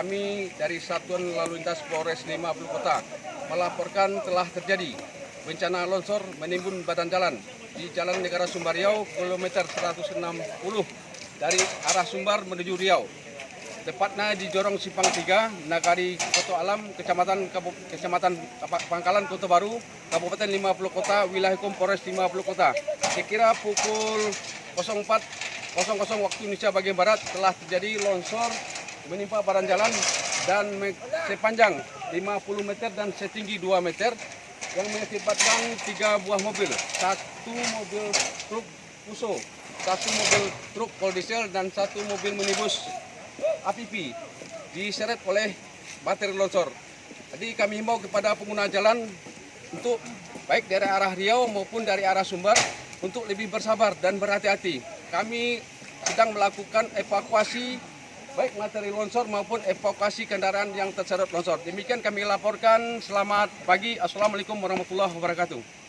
kami dari Satuan Lalu Lintas Polres 50 Kota melaporkan telah terjadi bencana longsor menimbun badan jalan di Jalan Negara Sumbar Riau kilometer 160 dari arah Sumbar menuju Riau. Tepatnya di Jorong Simpang 3, Nagari Koto Alam, Kecamatan Pangkalan Kota Baru, Kabupaten 50 Kota, wilayah hukum Polres 50 Kota. Sekira pukul 04.00 waktu Indonesia bagian Barat telah terjadi longsor menimpa badan jalan dan sepanjang 50 meter dan setinggi 2 meter yang mengakibatkan 3 buah mobil, 1 mobil truk Fuso, 1 mobil truk Pol Diesel dan 1 mobil minibus APP diseret oleh materi longsor. Jadi kami himbau kepada pengguna jalan untuk baik dari arah Riau maupun dari arah Sumbar untuk lebih bersabar dan berhati-hati. Kami sedang melakukan evakuasi baik materi longsor maupun evakuasi kendaraan yang terseret longsor. Demikian kami laporkan. Selamat pagi. Assalamualaikum warahmatullahi wabarakatuh.